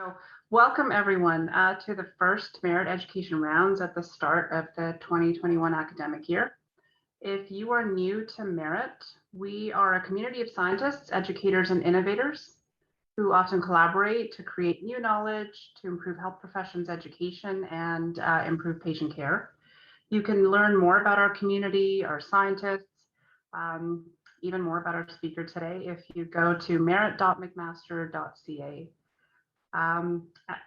So welcome everyone to the first Merit Education Rounds at the start of the 2021 academic year. If you are new to Merit, we are a community of scientists, educators, and innovators who often collaborate to create new knowledge, to improve health professions education, and improve patient care. You can learn more about our community, our scientists, even more about our speaker today if you go to merit.mcmaster.ca.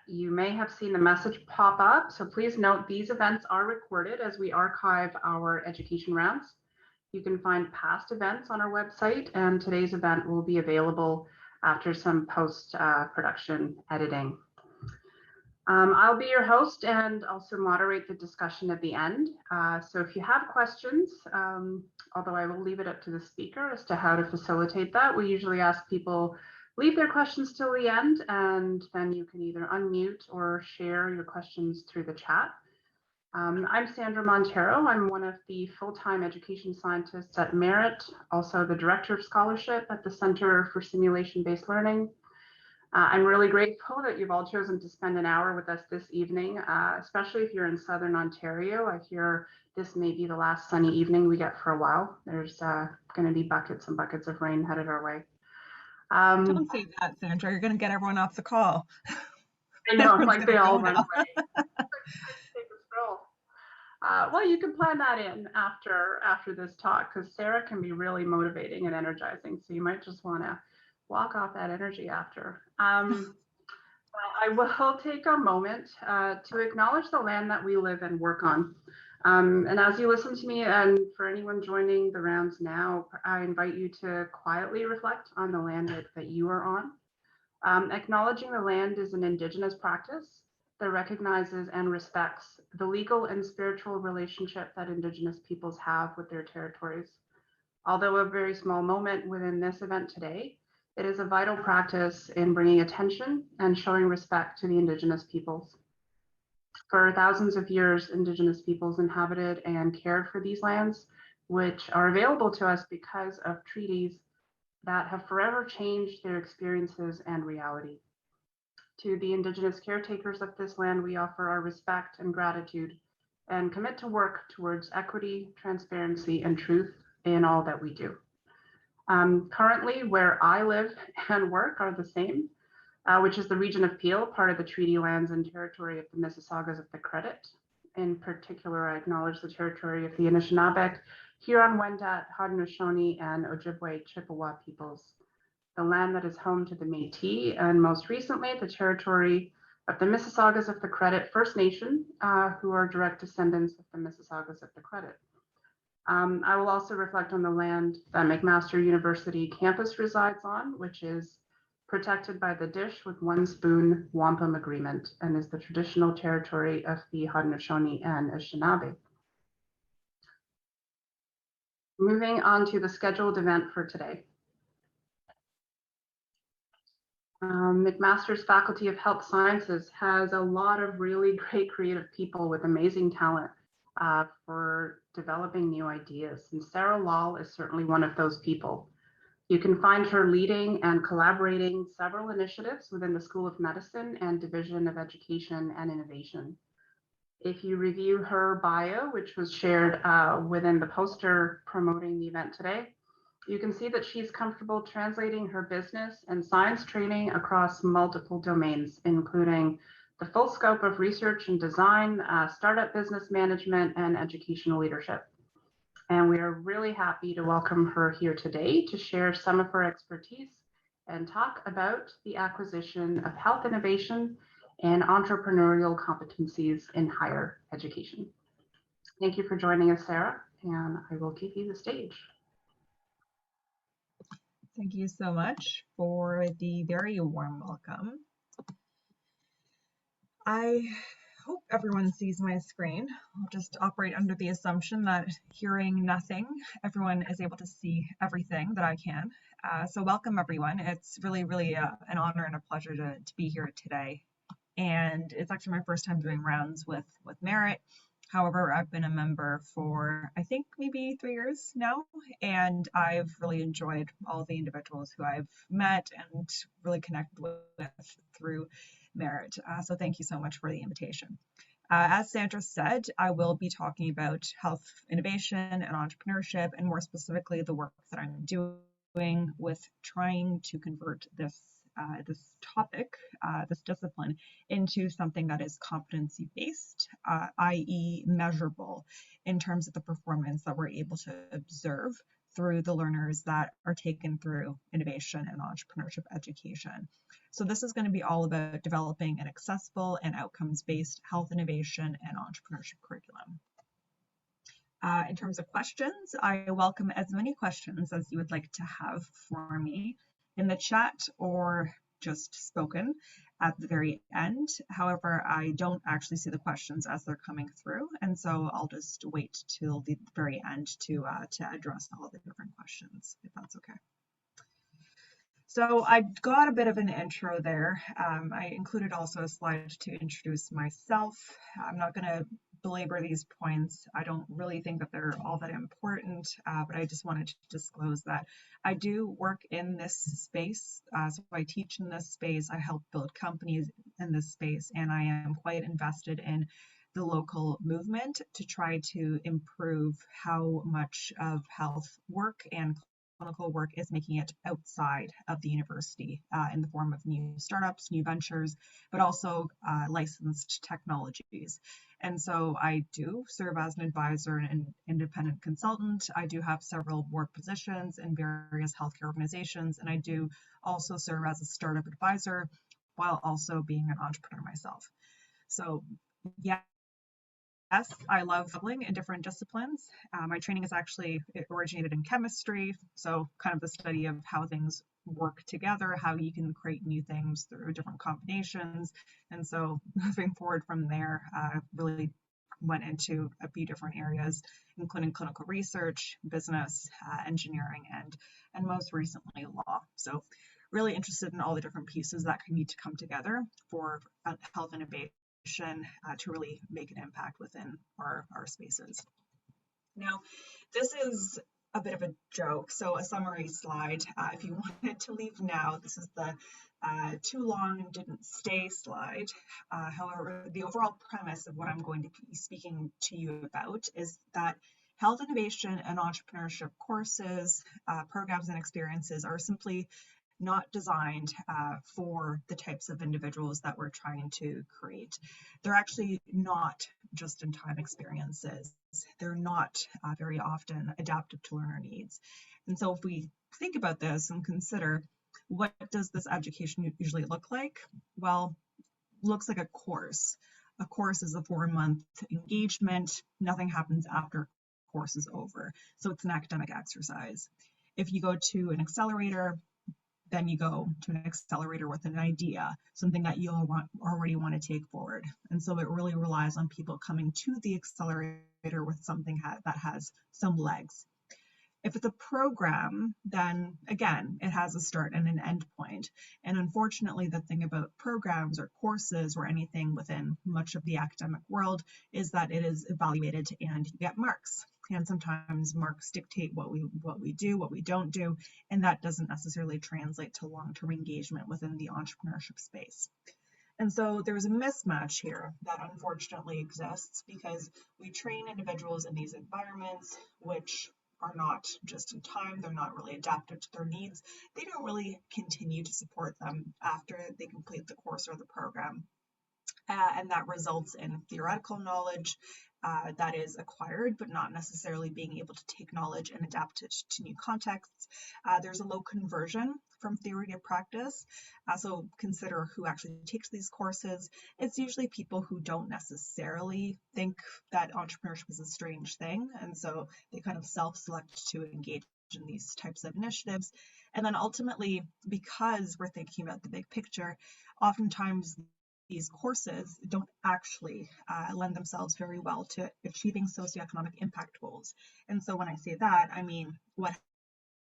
You may have seen the message pop up, so please note these events are recorded as we archive our education rounds. You can find past events on our website, and today's event will be available after some post-production editing. I'll be your host and also moderate the discussion at the end. So if you have questions, although I will leave it up to the speaker as to how to facilitate that, we usually ask people leave their questions till the end, and then you can either unmute or share your questions through the chat. I'm Sandra Montero. I'm one of the full-time education scientists at Merit, also the Director of Scholarship at the Center for Simulation-Based Learning. I'm really grateful that you've all chosen to spend an hour with us this evening, especially if you're in Southern Ontario. I hear this may be the last sunny evening we get for a while. There's going to be buckets and buckets of rain headed our way. Don't say that, Sandra. You're going to get everyone off the call. I know, like they all run away. Take a stroll. Well, you can plan that in after this talk, because Sarah can be really motivating and energizing. So you might just want to walk off that energy after. Well, I will take a moment to acknowledge the land that we live and work on. And as you listen to me, and for anyone joining the rounds now, I invite you to quietly reflect on the land that you are on. Acknowledging the land is an Indigenous practice that recognizes and respects the legal and spiritual relationship that Indigenous peoples have with their territories. Although a very small moment within this event today, it is a vital practice in bringing attention and showing respect to the Indigenous peoples. For thousands of years, Indigenous peoples inhabited and cared for these lands, which are available to us because of treaties that have forever changed their experiences and reality. To the Indigenous caretakers of this land, we offer our respect and gratitude and commit to work towards equity, transparency, and truth in all that we do. Currently, where I live and work are the same, which is the region of Peel, part of the treaty lands and territory of the Mississaugas of the Credit. In particular, I acknowledge the territory of the Anishinaabe, Huron-Wendat, Haudenosaunee, and Ojibwe Chippewa peoples, the land that is home to the Métis, and most recently, the territory of the Mississaugas of the Credit First Nation, who are direct descendants of the Mississaugas of the Credit. I will also reflect on the land that McMaster University campus resides on, which is protected by the Dish with One Spoon Wampum Agreement and is the traditional territory of the Haudenosaunee and Anishinaabe. Moving on to the scheduled event for today. McMaster's Faculty of Health Sciences has a lot of really great creative people with amazing talent for developing new ideas. And Sarrah Lal is certainly one of those people. You can find her leading and collaborating several initiatives within the School of Medicine and Division of Education and Innovation. If you review her bio, which was shared within the poster promoting the event today, you can see that she's comfortable translating her business and science training across multiple domains, including the full scope of research and design, startup business management, and educational leadership. And we are really happy to welcome her here today to share some of her expertise and talk about the acquisition of health innovation and entrepreneurial competencies in higher education. Thank you for joining us, Sarah, and I will give you the stage. Thank you so much for the very warm welcome. I hope everyone sees my screen. I'll just operate under the assumption that hearing nothing, everyone is able to see everything that I can. So welcome everyone. It's really an honor and a pleasure to be here today. And it's actually my first time doing rounds with Merit. However, I've been a member for, I think, maybe 3 years now, and I've really enjoyed all the individuals who I've met and really connected with through merit. So thank you so much for the invitation. As Sandra said, I will be talking about health innovation and entrepreneurship, and more specifically, the work that I'm doing with trying to convert this topic, this discipline, into something that is competency-based, i.e. measurable in terms of the performance that we're able to observe through the learners that are taken through innovation and entrepreneurship education. So this is going to be all about developing an accessible and outcomes-based health innovation and entrepreneurship curriculum. In terms of questions, I welcome as many questions as you would like to have for me in the chat or just spoken at the very end. However, I don't actually see the questions as they're coming through, and so I'll just wait till the very end to address all the different questions, if that's okay. So I got a bit of an intro there. I included also a slide to introduce myself. I'm not going to belabor these points. I don't really think that they're all that important, but I just wanted to disclose that I do work in this space. So I teach in this space, I help build companies in this space, and I am quite invested in the local movement to try to improve how much of health work and clinical work is making it outside of the university in the form of new startups, new ventures, but also licensed technologies. And so I do serve as an advisor and independent consultant. I do have several board positions in various healthcare organizations, and I do also serve as a startup advisor while also being an entrepreneur myself. So yeah. Yes, I love dabbling in different disciplines. My training is actually originated in chemistry, so kind of the study of how things work together, how you can create new things through different combinations. And so moving forward from there, really went into a few different areas, including clinical research, business, engineering, and most recently law. So really interested in all the different pieces that need to come together for health innovation to really make an impact within our spaces. Now, this is a bit of a joke, so a summary slide. If you wanted to leave now, this is the too long and didn't stay slide. However, the overall premise of what I'm going to be speaking to you about is that health innovation and entrepreneurship courses, programs, and experiences are simply not designed for the types of individuals that we're trying to create. They're actually not just-in-time experiences. They're not very often adaptive to learner needs. And so if we think about this and consider, what does this education usually look like? Well, looks like a course. A course is a 4-month engagement. Nothing happens after course is over. So it's an academic exercise. If you go to an accelerator, then you go to an accelerator with an idea, something that you already want to take forward. And so it really relies on people coming to the accelerator with something that has some legs. If it's a program, then again, it has a start and an end point. And unfortunately, the thing about programs or courses or anything within much of the academic world is that it is evaluated and you get marks. And sometimes marks dictate what we do, what we don't do, and that doesn't necessarily translate to long-term engagement within the entrepreneurship space. And so there's a mismatch here that unfortunately exists because we train individuals in these environments which are not just in time, they're not really adapted to their needs. They don't really continue to support them after they complete the course or the program. And that results in theoretical knowledge that is acquired, but not necessarily being able to take knowledge and adapt it to new contexts. There's a low conversion from theory to practice. So consider who actually takes these courses. It's usually people who don't necessarily think that entrepreneurship is a strange thing. And so they kind of self-select to engage in these types of initiatives. And then ultimately, because we're thinking about the big picture, oftentimes these courses don't actually lend themselves very well to achieving socioeconomic impact goals. And so when I say that, I mean, what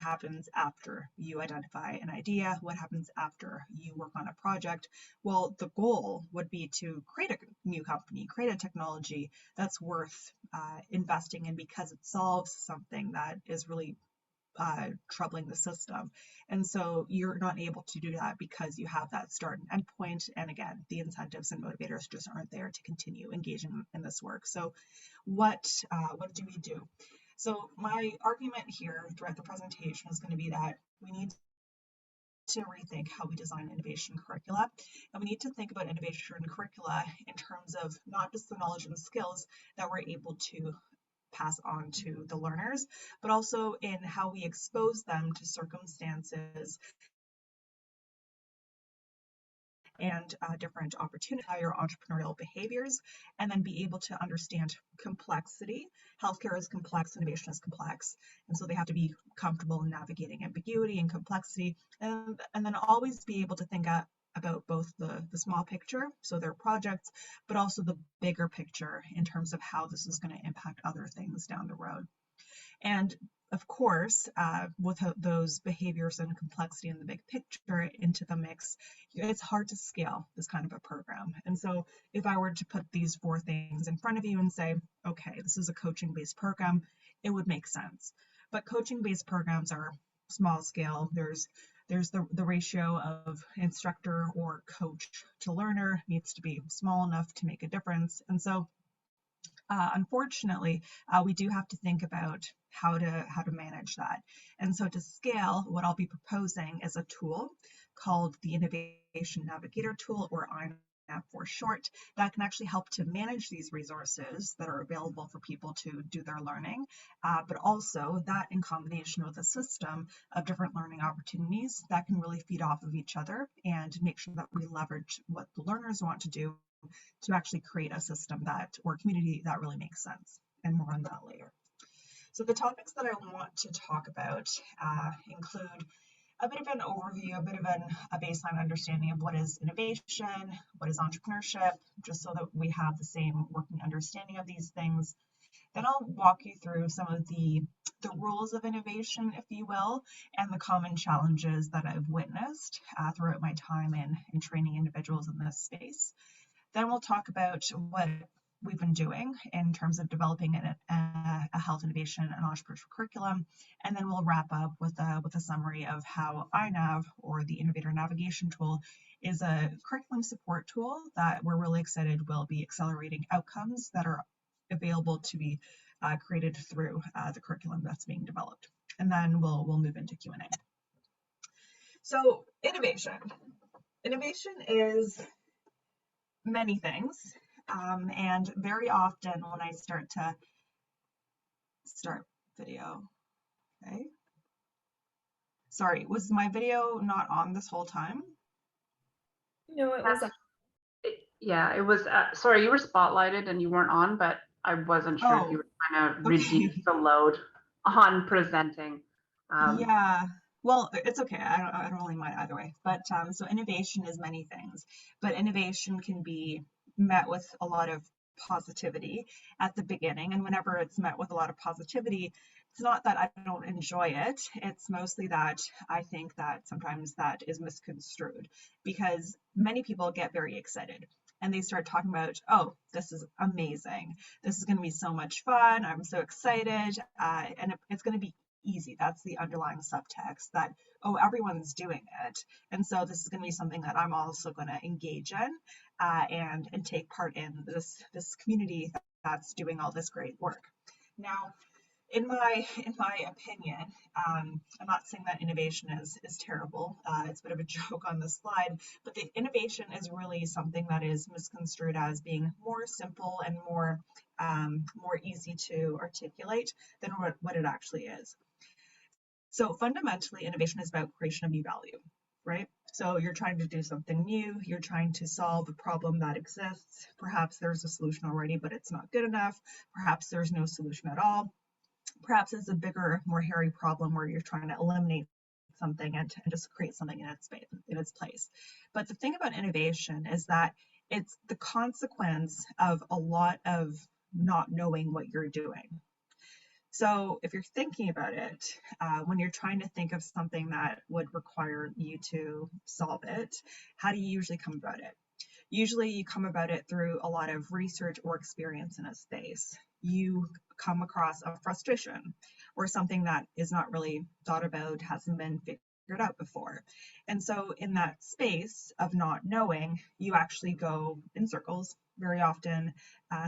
happens after you identify an idea? What happens after you work on a project? Well, the goal would be to create a new company, create a technology that's worth investing in because it solves something that is really troubling the system. And so you're not able to do that because you have that start and end point. And again, the incentives and motivators just aren't there to continue engaging in this work. So what do we do? So my argument here throughout the presentation is going to be that we need to rethink how we design innovation curricula. And we need to think about innovation curricula in terms of not just the knowledge and skills that we're able to pass on to the learners, but also in how we expose them to circumstances and different opportunities, or entrepreneurial behaviors, and then be able to understand complexity. Healthcare is complex, innovation is complex, and so they have to be comfortable in navigating ambiguity and complexity, and then always be able to think about both the small picture, so their projects, but also the bigger picture in terms of how this is going to impact other things down the road. And of course, with those behaviors and complexity in the big picture into the mix, it's hard to scale this kind of a program. And so if I were to put these 4 things in front of you and say, okay, this is a coaching-based program, it would make sense. But coaching-based programs are small scale. There's the ratio of instructor or coach to learner needs to be small enough to make a difference. And so unfortunately, we do have to think about how to manage that. And so to scale, what I'll be proposing is a tool called the Innovation Navigator tool, or iNav for short, that can actually help to manage these resources that are available for people to do their learning, but also that in combination with a system of different learning opportunities that can really feed off of each other and make sure that we leverage what the learners want to do to actually create a system or community that really makes sense. And more on that later. So the topics that I want to talk about include a bit of an overview, a bit of a baseline understanding of what is innovation, what is entrepreneurship, just so that we have the same working understanding of these things. Then I'll walk you through some of the rules of innovation, if you will, and the common challenges that I've witnessed throughout my time in training individuals in this space. Then we'll talk about what we've been doing in terms of developing a health innovation and entrepreneurship curriculum, and then we'll wrap up with a summary of how iNav, or the Innovator Navigation tool, is a curriculum support tool that we're really excited will be accelerating outcomes that are available to be created through the curriculum that's being developed. And then we'll move into Q&A. So innovation is many things, and very often when I start video, okay, sorry, was my video not on this whole time? No, it was. Yeah, it was. Sorry, you were spotlighted and you weren't on, but I wasn't sure if you were trying to reduce the load on presenting. Yeah. Well, it's okay. I don't really mind either way. But so innovation is many things, but innovation can be met with a lot of positivity at the beginning. And whenever it's met with a lot of positivity, it's not that I don't enjoy it. It's mostly that I think that sometimes that is misconstrued, because many people get very excited and they start talking about, oh, this is amazing. This is going to be so much fun. I'm so excited. And it's going to be easy. That's the underlying subtext, that, oh, everyone's doing it. And so this is going to be something that I'm also going to engage in and take part in this community that's doing all this great work. Now, in my opinion, I'm not saying that innovation is terrible. It's a bit of a joke on this slide, but the innovation is really something that is misconstrued as being more simple and more easy to articulate than what it actually is. So fundamentally, innovation is about creation of new value, right? So you're trying to do something new, you're trying to solve a problem that exists. Perhaps there's a solution already, but it's not good enough. Perhaps there's no solution at all. Perhaps it's a bigger, more hairy problem where you're trying to eliminate something and just create something in its place. But the thing about innovation is that it's the consequence of a lot of not knowing what you're doing. So if you're thinking about it, when you're trying to think of something that would require you to solve it, how do you usually come about it? Usually you come about it through a lot of research or experience in a space. You come across a frustration or something that is not really thought about, hasn't been figured out before. And so in that space of not knowing, you actually go in circles very often.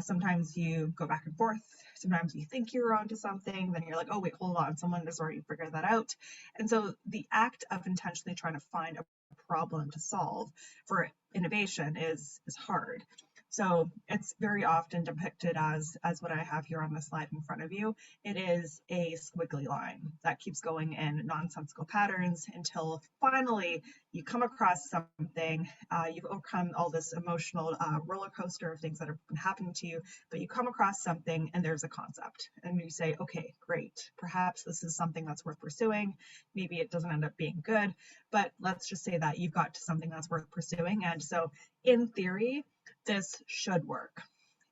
Sometimes you go back and forth. Sometimes you think you're onto something, then you're like, oh wait, hold on, someone has already figured that out. And so the act of intentionally trying to find a problem to solve for innovation is hard. So it's very often depicted as what I have here on the slide in front of you. It is a squiggly line that keeps going in nonsensical patterns until finally you come across something, you've overcome all this emotional roller coaster of things that have been happening to you, but you come across something and there's a concept and you say, okay, great, perhaps this is something that's worth pursuing. Maybe it doesn't end up being good, but let's just say that you've got to something that's worth pursuing. And so in theory, this should work.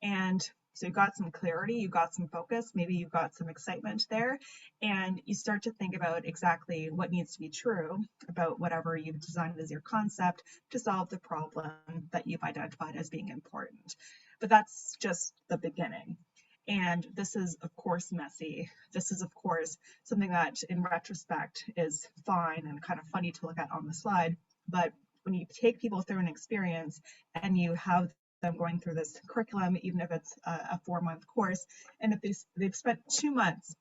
And so you've got some clarity, you've got some focus, maybe you've got some excitement there, and you start to think about exactly what needs to be true about whatever you've designed as your concept to solve the problem that you've identified as being important. But that's just the beginning. And this is, of course, messy. This is, of course, something that in retrospect is fine and kind of funny to look at on the slide. But when you take people through an experience and you have them going through this curriculum, even if it's a 4-month course, and if they've spent 2 months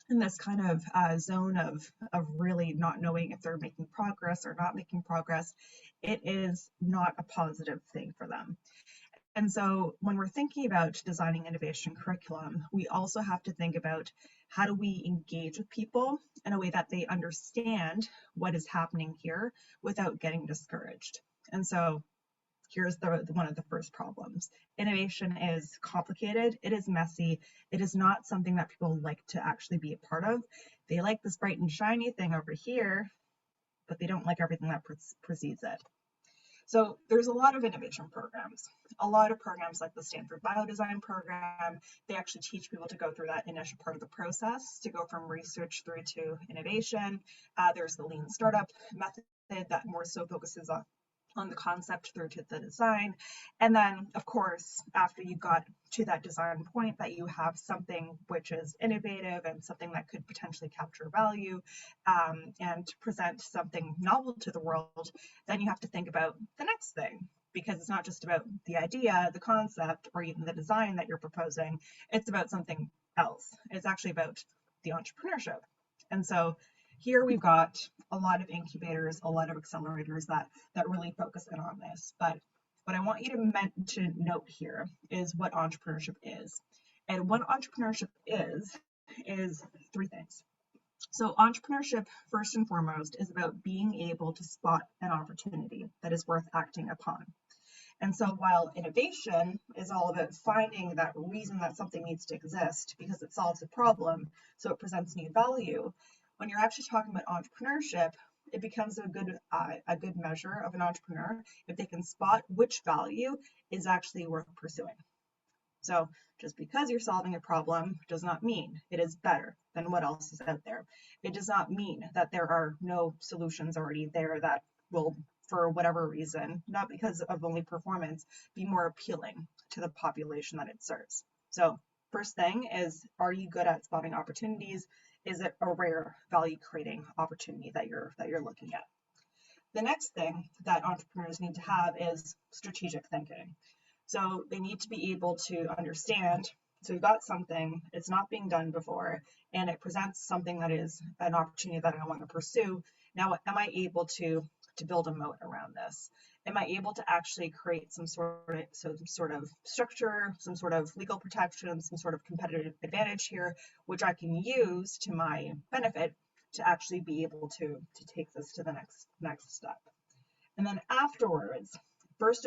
in this kind of zone of really not knowing if they're making progress or not making progress, it is not a positive thing for them. And so when we're thinking about designing innovation curriculum, we also have to think about how do we engage with people in a way that they understand what is happening here without getting discouraged. And so here's one of the first problems. Innovation is complicated, it is messy, it is not something that people like to actually be a part of. They like this bright and shiny thing over here, but they don't like everything that precedes it. So there's a lot of innovation programs, a lot of programs like the Stanford Biodesign program. They actually teach people to go through that initial part of the process to go from research through to innovation. There's the lean startup method that more so focuses on the concept through to the design. And then, of course, after you got to that design point that you have something which is innovative and something that could potentially capture value and present something novel to the world, then you have to think about the next thing, because it's not just about the idea, the concept, or even the design that you're proposing. It's about something else. It's actually about the entrepreneurship. And so here we've got a lot of incubators, a lot of accelerators that really focus in on this. But what I want you to note here is what entrepreneurship is. And what entrepreneurship is 3 things. So entrepreneurship, first and foremost, is about being able to spot an opportunity that is worth acting upon. And so while innovation is all about finding that reason that something needs to exist because it solves a problem, so it presents new value, when you're actually talking about entrepreneurship, it becomes a good measure of an entrepreneur if they can spot which value is actually worth pursuing. So just because you're solving a problem does not mean it is better than what else is out there. It does not mean that there are no solutions already there that will, for whatever reason, not because of only performance, be more appealing to the population that it serves. So first thing is, are you good at spotting opportunities? Is it a rare value creating opportunity that you're looking at? The next thing that entrepreneurs need to have is strategic thinking. So they need to be able to understand, so we've got something, it's not being done before, and it presents something that is an opportunity that I want to pursue. Now, am I able to build a moat around this? Am I able to actually create some sort of structure, some sort of legal protection, some sort of competitive advantage here, which I can use to my benefit to actually be able to take this to the next step? And then afterwards, first,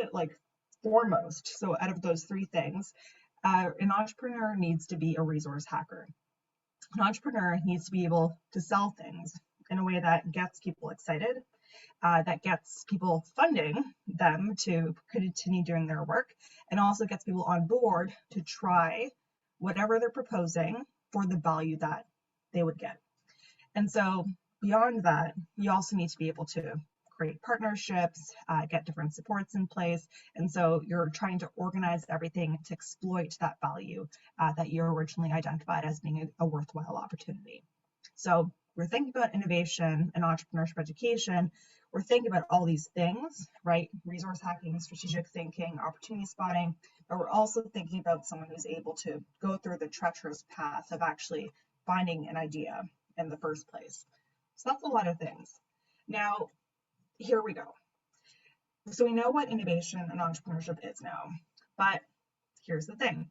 foremost, so out of those 3 things, an entrepreneur needs to be a resource hacker. An entrepreneur needs to be able to sell things in a way that gets people excited, that gets people funding them to continue doing their work, and also gets people on board to try whatever they're proposing for the value that they would get. And so beyond that, you also need to be able to create partnerships, get different supports in place. And so you're trying to organize everything to exploit that value that you originally identified as being a worthwhile opportunity. So we're thinking about innovation and entrepreneurship education. We're thinking about all these things, right? Resource hacking, strategic thinking, opportunity spotting, but we're also thinking about someone who's able to go through the treacherous path of actually finding an idea in the first place. So that's a lot of things. Now, here we go. So we know what innovation and entrepreneurship is now, but here's the thing.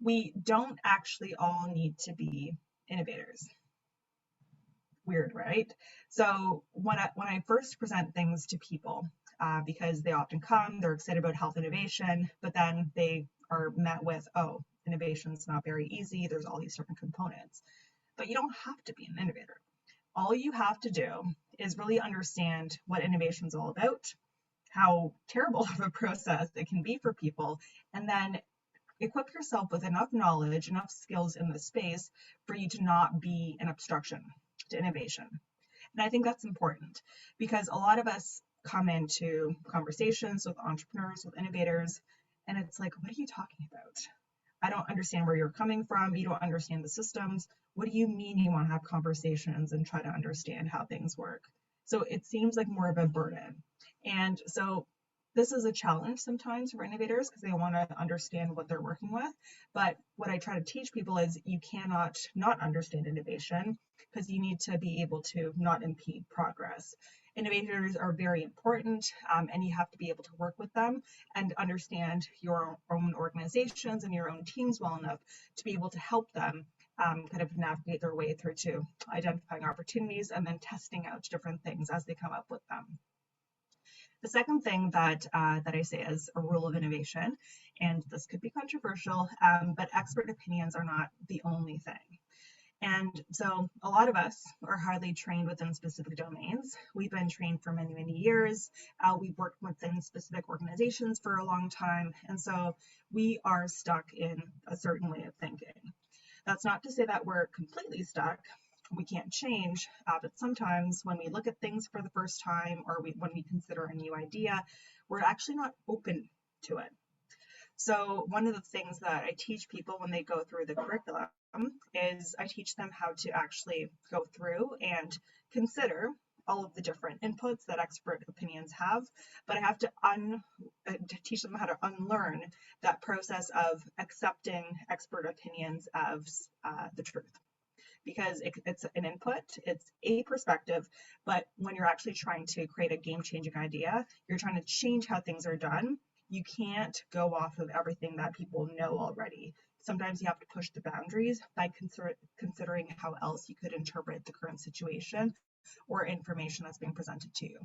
We don't actually all need to be innovators. Weird, right? So when I first present things to people, because they often come, they're excited about health innovation, but then they are met with, oh, innovation's not very easy. There's all these different components, but you don't have to be an innovator. All you have to do is really understand what innovation is all about, how terrible of a process it can be for people, and then equip yourself with enough knowledge, enough skills in the space for you to not be an obstruction to innovation. And I think that's important because a lot of us come into conversations with entrepreneurs, with innovators, and it's like, what are you talking about? I don't understand where you're coming from. You don't understand the systems. What do you mean you want to have conversations and try to understand how things work? So it seems like more of a burden. And so this is a challenge sometimes for innovators because they want to understand what they're working with. But what I try to teach people is you cannot not understand innovation because you need to be able to not impede progress. Innovators are very important, and you have to be able to work with them and understand your own organizations and your own teams well enough to be able to help them kind of navigate their way through to identifying opportunities and then testing out different things as they come up with them. The second thing that I say is a rule of innovation, and this could be controversial, but expert opinions are not the only thing. And so a lot of us are highly trained within specific domains. We've been trained for many, many years. We've worked within specific organizations for a long time. And so we are stuck in a certain way of thinking. That's not to say that we're completely stuck. We can't change, but sometimes when we look at things for the first time or when we consider a new idea, we're actually not open to it. So one of the things that I teach people when they go through the curriculum is I teach them how to actually go through and consider all of the different inputs that expert opinions have, but I have to teach them how to unlearn that process of accepting expert opinions as the truth. Because it's an input, it's a perspective, but when you're actually trying to create a game-changing idea, you're trying to change how things are done. You can't go off of everything that people know already. Sometimes you have to push the boundaries by considering how else you could interpret the current situation or information that's being presented to you.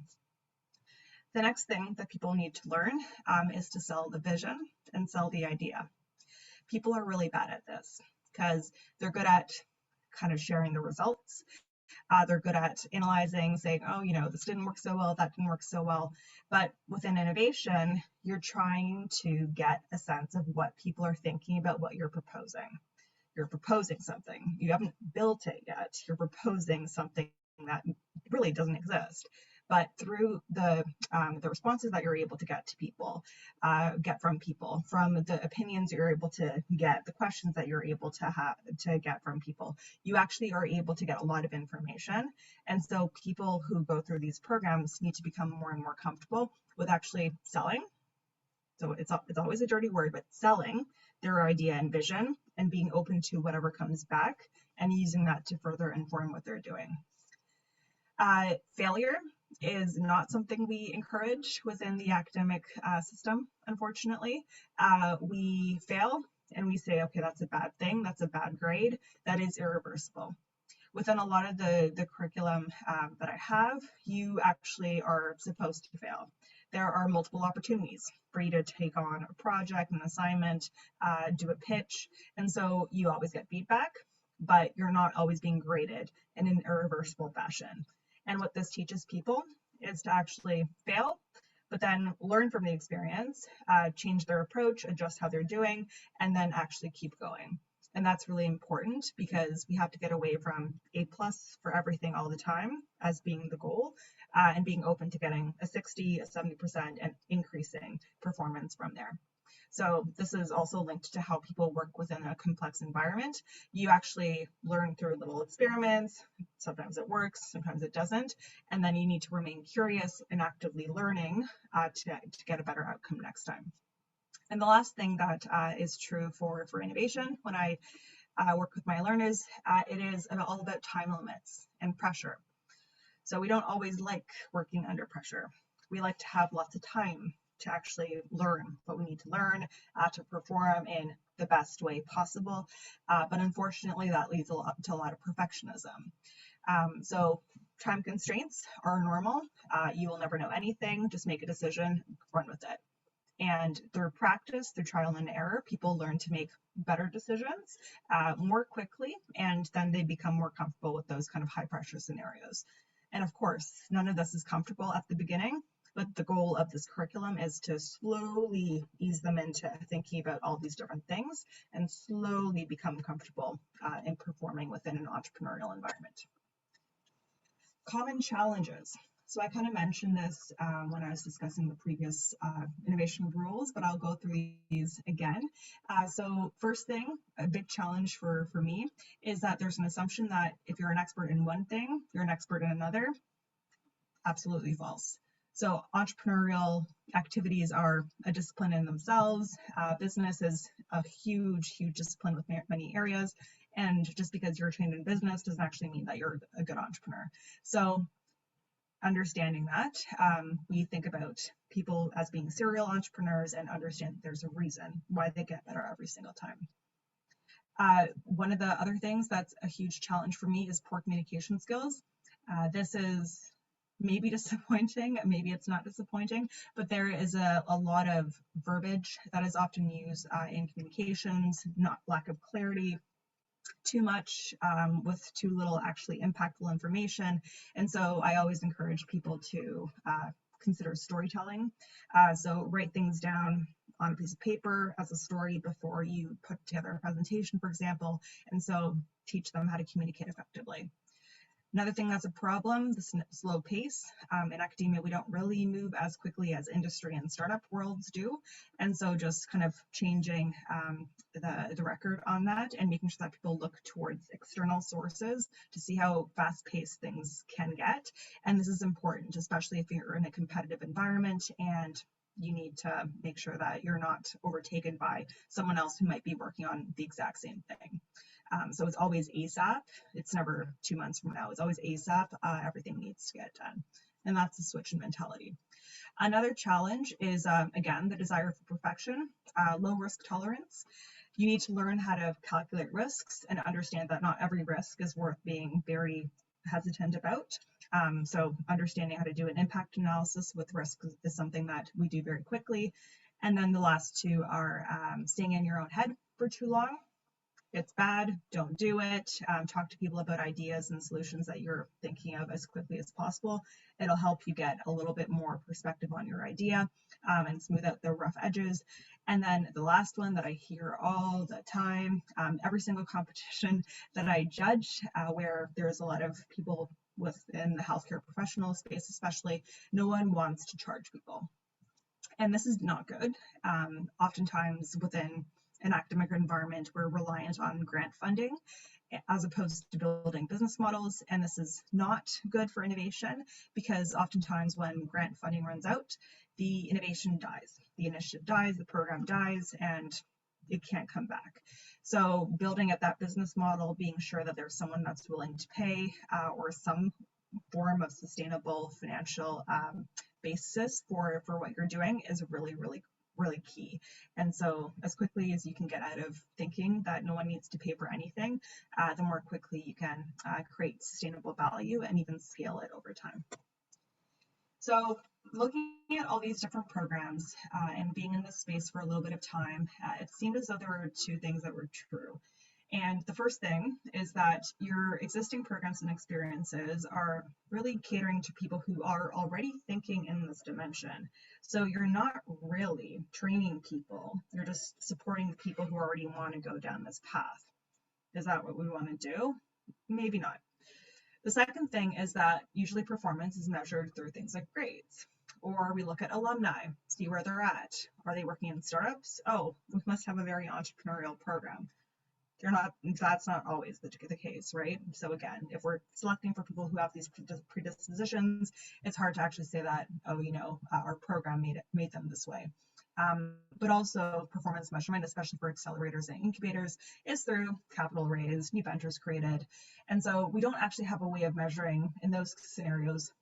The next thing that people need to learn is to sell the vision and sell the idea. People are really bad at this because they're good at kind of sharing the results. They're good at analyzing, saying, oh, this didn't work so well, that didn't work so well. But within innovation, you're trying to get a sense of what people are thinking about what you're proposing. You're proposing something. You haven't built it yet. You're proposing something that really doesn't exist. But through the responses that you're able to get to people, from the opinions you're able to get, the questions that you're able to get from people, you actually are able to get a lot of information. And so people who go through these programs need to become more and more comfortable with actually selling. So it's always a dirty word, but selling their idea and vision and being open to whatever comes back and using that to further inform what they're doing. Failure is not something we encourage within the academic system, unfortunately. We fail and we say, okay, that's a bad thing, that's a bad grade, that is irreversible. Within a lot of the curriculum that I have, you actually are supposed to fail. There are multiple opportunities for you to take on a project, an assignment, do a pitch, and so you always get feedback, but you're not always being graded in an irreversible fashion. And what this teaches people is to actually fail, but then learn from the experience, change their approach, adjust how they're doing, and then actually keep going. And that's really important because we have to get away from A+ for everything all the time as being the goal, and being open to getting a 60, a 70%, and increasing performance from there. So this is also linked to how people work within a complex environment. You actually learn through little experiments. Sometimes it works, sometimes it doesn't. And then you need to remain curious and actively learning to get a better outcome next time. And the last thing that is true for innovation, when I work with my learners, it is all about time limits and pressure. So we don't always like working under pressure. We like to have lots of time to actually learn what we need to learn, to perform in the best way possible. But unfortunately, that leads to a lot of perfectionism. So time constraints are normal. You will never know anything. Just make a decision, run with it. And through practice, through trial and error, people learn to make better decisions more quickly, and then they become more comfortable with those kind of high pressure scenarios. And of course, none of this is comfortable at the beginning, but the goal of this curriculum is to slowly ease them into thinking about all these different things and slowly become comfortable in performing within an entrepreneurial environment. Common challenges. So I kind of mentioned this when I was discussing the previous innovation rules, but I'll go through these again. So first thing, a big challenge for me is that there's an assumption that if you're an expert in one thing, you're an expert in another. Absolutely false. So entrepreneurial activities are a discipline in themselves. Business is a huge, huge discipline with many areas. And just because you're trained in business doesn't actually mean that you're a good entrepreneur. So understanding that, we think about people as being serial entrepreneurs and understand that there's a reason why they get better every single time. One of the other things that's a huge challenge for me is poor communication skills. This is maybe disappointing, maybe it's not disappointing, but there is a lot of verbiage that is often used in communications, lack of clarity, too much with too little actually impactful information. And so I always encourage people to consider storytelling. So write things down on a piece of paper as a story before you put together a presentation, for example, and so teach them how to communicate effectively. Another thing that's a problem, the slow pace. In academia, we don't really move as quickly as industry and startup worlds do. And so just kind of changing the record on that and making sure that people look towards external sources to see how fast-paced things can get. And this is important, especially if you're in a competitive environment and you need to make sure that you're not overtaken by someone else who might be working on the exact same thing. So it's always ASAP. It's never 2 months from now. It's always ASAP. Everything needs to get done. And that's the switch in mentality. Another challenge is, again, the desire for perfection, low risk tolerance. You need to learn how to calculate risks and understand that not every risk is worth being very hesitant about. So understanding how to do an impact analysis with risk is something that we do very quickly. And then the last two are staying in your own head for too long. It's bad, don't do it. Talk to people about ideas and solutions that you're thinking of as quickly as possible. It'll help you get a little bit more perspective on your idea and smooth out the rough edges. And then the last one that I hear all the time, every single competition that I judge, where there's a lot of people within the healthcare professional space especially, no one wants to charge people. And this is not good. Oftentimes within an academic environment, we're reliant on grant funding as opposed to building business models. And this is not good for innovation because oftentimes when grant funding runs out, the innovation dies, the initiative dies, the program dies, and it can't come back. So building up that business model, being sure that there's someone that's willing to pay or some form of sustainable financial basis for what you're doing is really, really key. And so as quickly as you can get out of thinking that no one needs to pay for anything, the more quickly you can create sustainable value and even scale it over time. So looking at all these different programs and being in this space for a little bit of time, it seemed as though there were two things that were true. And the first thing is that your existing programs and experiences are really catering to people who are already thinking in this dimension. So you're not really training people, you're just supporting the people who already want to go down this path. Is that what we want to do? Maybe not. The second thing is that usually performance is measured through things like grades, or we look at alumni, see where they're at. Are they working in startups? Oh, we must have a very entrepreneurial program. That's not always the case, right? So again, if we're selecting for people who have these predispositions, it's hard to actually say that, oh, our program made them this way. But also performance measurement, especially for accelerators and incubators, is through capital raised, new ventures created. And so we don't actually have a way of measuring in those scenarios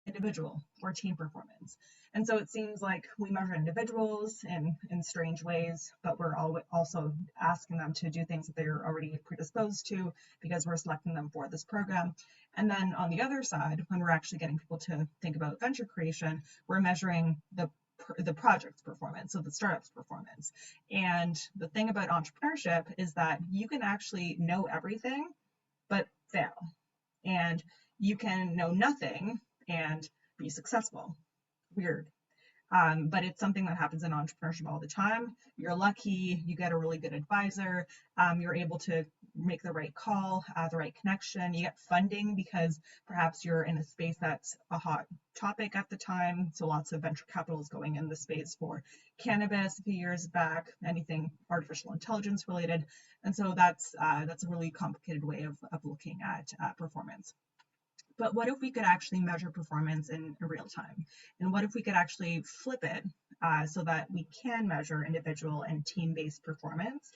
individual or team performance. And so it seems like we measure individuals in strange ways, but we're also asking them to do things that they're already predisposed to because we're selecting them for this program. And then on the other side, when we're actually getting people to think about venture creation, we're measuring the project's performance, so the startup's performance. And the thing about entrepreneurship is that you can actually know everything, but fail. And you can know nothing and be successful. Weird. But it's something that happens in entrepreneurship all the time. You're lucky, you get a really good advisor, you're able to make the right call, the right connection, you get funding because perhaps you're in a space that's a hot topic at the time. So lots of venture capital is going in the space for cannabis a few years back, anything artificial intelligence related. And so that's a really complicated way of looking at performance. But what if we could actually measure performance in real time? And what if we could actually flip it so that we can measure individual and team-based performance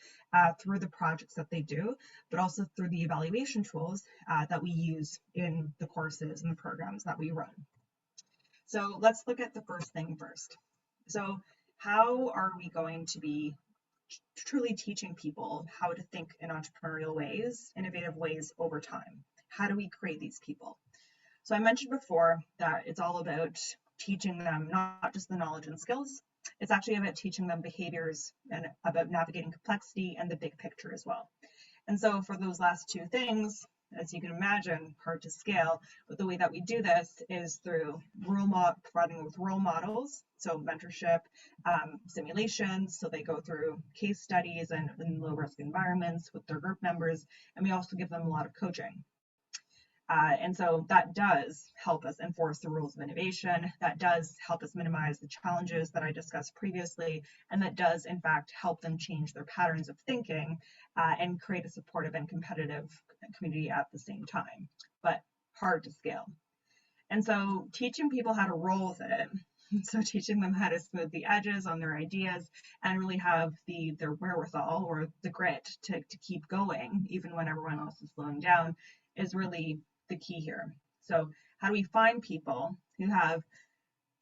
through the projects that they do, but also through the evaluation tools that we use in the courses and the programs that we run. So let's look at the first thing first. So how are we going to be truly teaching people how to think in entrepreneurial ways, innovative ways over time? How do we create these people? So I mentioned before that it's all about teaching them not just the knowledge and skills, it's actually about teaching them behaviors and about navigating complexity and the big picture as well. And so for those last two things, as you can imagine, hard to scale, but the way that we do this is through providing with role models, so mentorship, simulations, so they go through case studies and in low-risk environments with their group members, and we also give them a lot of coaching. And so that does help us enforce the rules of innovation, that does help us minimize the challenges that I discussed previously, and that does in fact help them change their patterns of thinking and create a supportive and competitive community at the same time, but hard to scale. And so teaching people how to roll with it, so teaching them how to smooth the edges on their ideas and really have their wherewithal or the grit to keep going even when everyone else is slowing down is really the key here. So how do we find people who have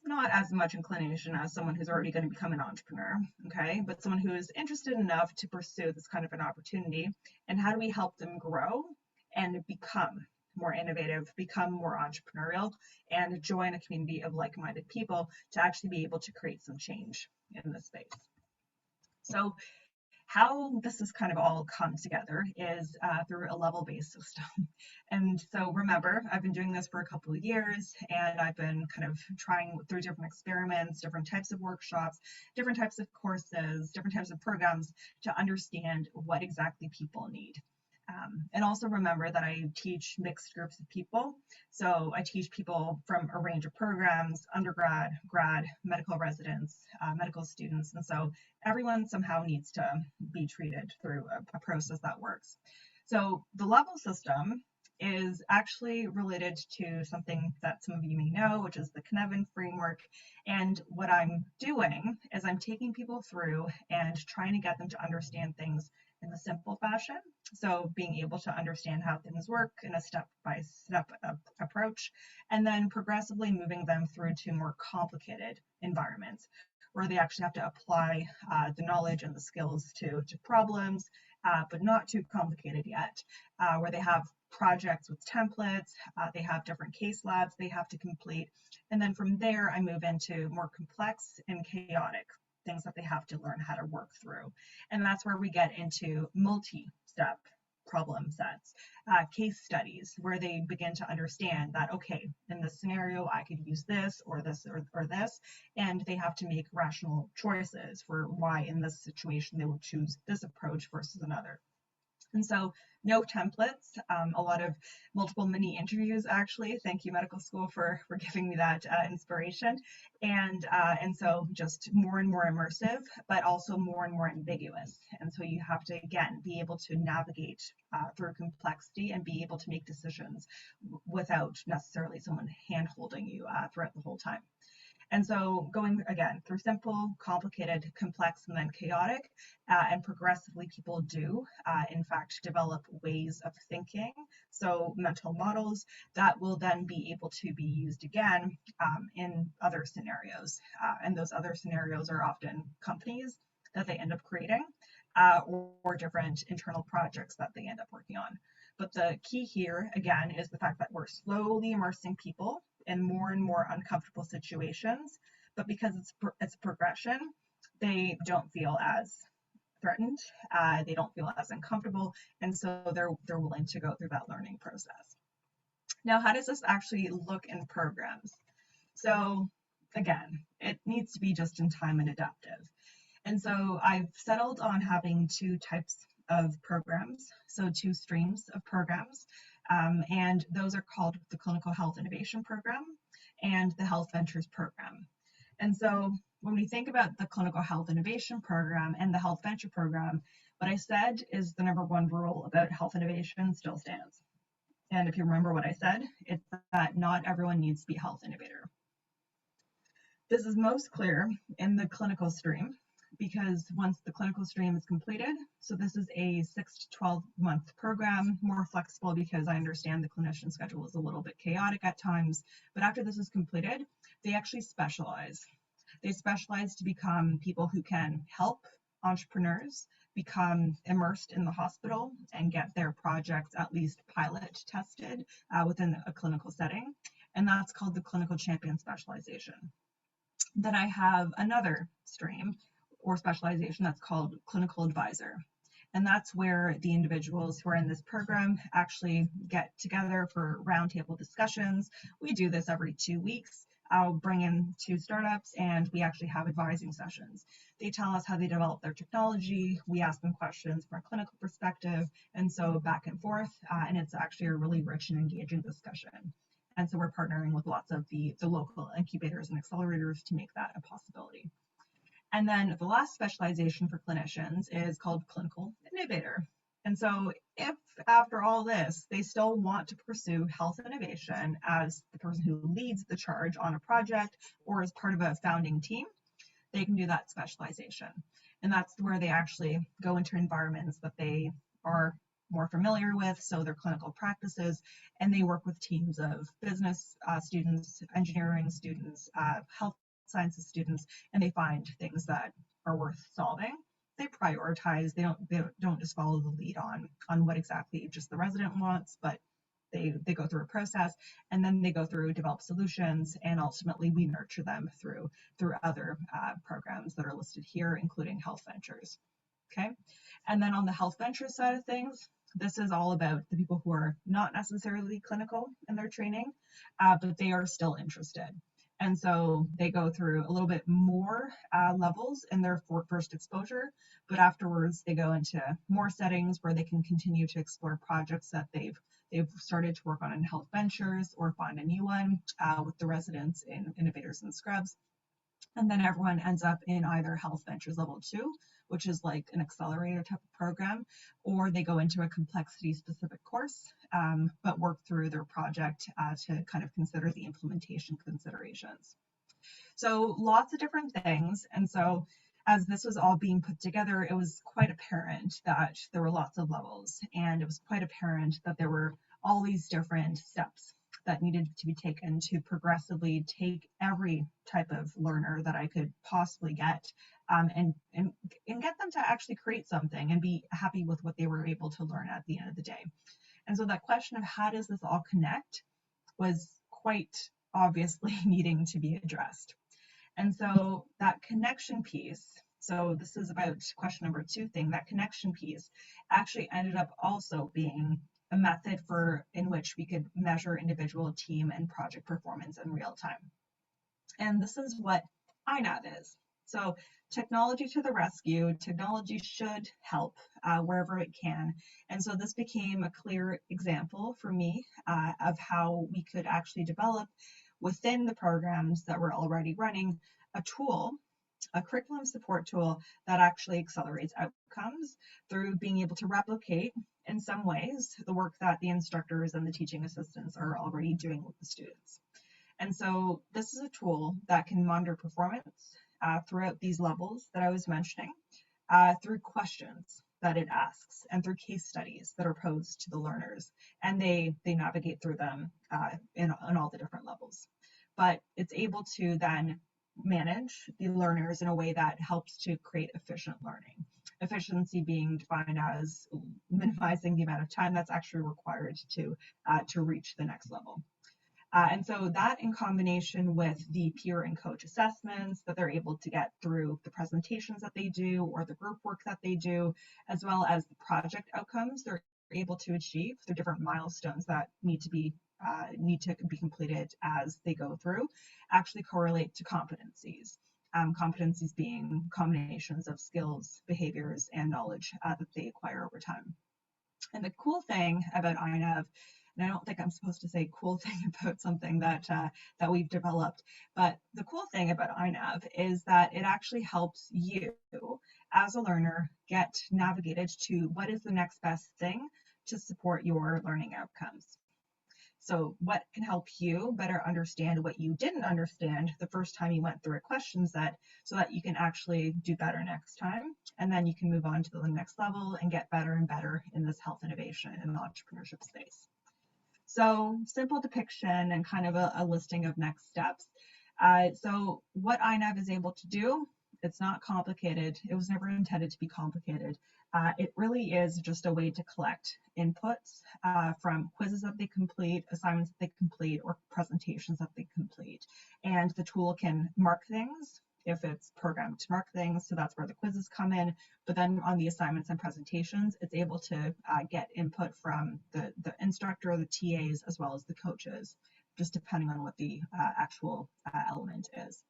not as much inclination as someone who's already going to become an entrepreneur, okay, but someone who is interested enough to pursue this kind of an opportunity, and how do we help them grow and become more innovative, become more entrepreneurial, and join a community of like-minded people to actually be able to create some change in this space. So how this has kind of all come together is through a level-based system. And so remember, I've been doing this for a couple of years, and I've been kind of trying through different experiments, different types of workshops, different types of courses, different types of programs to understand what exactly people need. And also remember that I teach mixed groups of people. So I teach people from a range of programs, undergrad, grad, medical residents, medical students. And so everyone somehow needs to be treated through a process that works. So the level system is actually related to something that some of you may know, which is the Inev framework. And what I'm doing is I'm taking people through and trying to get them to understand things in a simple fashion. So being able to understand how things work in a step-by-step approach, and then progressively moving them through to more complicated environments where they actually have to apply the knowledge and the skills to problems, but not too complicated yet, where they have projects with templates, they have different case labs they have to complete. And then from there, I move into more complex and chaotic things that they have to learn how to work through. And that's where we get into multi-step problem sets, case studies, where they begin to understand that, okay, in this scenario, I could use this or this or this, and they have to make rational choices for why in this situation they would choose this approach versus another. And so no templates, a lot of multiple mini interviews actually. Thank you, medical school, for giving me that inspiration. And so just more and more immersive, but also more and more ambiguous. And so you have to, again, be able to navigate through complexity and be able to make decisions without necessarily someone hand-holding you throughout the whole time. And so going, again, through simple, complicated, complex, and then chaotic, and progressively people do, in fact, develop ways of thinking, so mental models that will then be able to be used again in other scenarios. And those other scenarios are often companies that they end up creating, or different internal projects that they end up working on. But the key here, again, is the fact that we're slowly immersing people in more and more uncomfortable situations, but because it's progression, they don't feel as threatened, they don't feel as uncomfortable, and so they're willing to go through that learning process. Now, how does this actually look in programs? So again, it needs to be just in time and adaptive. And so I've settled on having two types of programs, so two streams of programs, and those are called the Clinical Health Innovation Program and the Health Ventures Program. And so when we think about the Clinical Health Innovation Program and the Health Venture Program, what I said is the #1 rule about health innovation still stands. And if you remember what I said, it's that not everyone needs to be a health innovator. This is most clear in the clinical stream, because once the clinical stream is completed, so this is a 6 to 12 month program, more flexible because I understand the clinician schedule is a little bit chaotic at times, but after this is completed, they actually specialize. They specialize to become people who can help entrepreneurs become immersed in the hospital and get their projects at least pilot tested within a clinical setting, and that's called the clinical champion specialization. Then I have another stream or specialization that's called clinical advisor. And that's where the individuals who are in this program actually get together for roundtable discussions. We do this every 2 weeks. I'll bring in 2 startups and we actually have advising sessions. They tell us how they develop their technology. We ask them questions from a clinical perspective, and so back and forth. And it's actually a really rich and engaging discussion. And so we're partnering with lots of the local incubators and accelerators to make that a possibility. And then the last specialization for clinicians is called clinical innovator. And so if after all this, they still want to pursue health innovation as the person who leads the charge on a project or as part of a founding team, they can do that specialization. And that's where they actually go into environments that they are more familiar with, so their clinical practices, and they work with teams of business students, engineering students, health sciences students, and they find things that are worth solving. They prioritize. They don't just follow the lead on what exactly just the resident wants, but they go through a process, and then they go through develop solutions, and ultimately we nurture them through other programs that are listed here, including health ventures. Okay, and then on the health ventures side of things, this is all about the people who are not necessarily clinical in their training, but they are still interested. And so they go through a little bit more levels in their first exposure, but afterwards they go into more settings where they can continue to explore projects that they've started to work on in health ventures or find a new one with the residents in innovators and scrubs. And then everyone ends up in either health ventures level 2, which is like an accelerator type of program, or they go into a complexity specific course, but work through their project to kind of consider the implementation considerations. So lots of different things. And so as this was all being put together, it was quite apparent that there were lots of levels, and it was quite apparent that there were all these different steps that needed to be taken to progressively take every type of learner that I could possibly get and get them to actually create something and be happy with what they were able to learn at the end of the day. And so that question of how does this all connect was quite obviously needing to be addressed. And so that connection piece, so this is about question number 2 thing, that connection piece actually ended up also being a method in which we could measure individual team and project performance in real time. And this is what iNav is. So technology to the rescue, technology should help wherever it can. And so this became a clear example for me of how we could actually develop within the programs that we're already running a tool, a curriculum support tool that actually accelerates outcomes through being able to replicate in some ways the work that the instructors and the teaching assistants are already doing with the students. And so this is a tool that can monitor performance throughout these levels that I was mentioning through questions that it asks and through case studies that are posed to the learners, and they navigate through them on all the different levels. But it's able to then manage the learners in a way that helps to create efficient learning. Efficiency being defined as minimizing the amount of time that's actually required to reach the next level. And so that in combination with the peer and coach assessments that they're able to get through the presentations that they do or the group work that they do, as well as the project outcomes they're able to achieve through different milestones that need to be completed as they go through, actually correlate to competencies. Competencies being combinations of skills, behaviors, and knowledge that they acquire over time. And the cool thing about Inev, and I don't think I'm supposed to say cool thing about something that we've developed, but the cool thing about Inev is that it actually helps you as a learner get navigated to what is the next best thing to support your learning outcomes. So what can help you better understand what you didn't understand the first time you went through a question set so that you can actually do better next time. And then you can move on to the next level and get better and better in this health innovation and entrepreneurship space. So simple depiction and kind of a listing of next steps. So what Inev is able to do, it's not complicated. It was never intended to be complicated. It really is just a way to collect inputs from quizzes that they complete, assignments that they complete, or presentations that they complete. And the tool can mark things if it's programmed to mark things, so that's where the quizzes come in. But then on the assignments and presentations, it's able to get input from the instructor, the TAs, as well as the coaches, just depending on what the actual element is.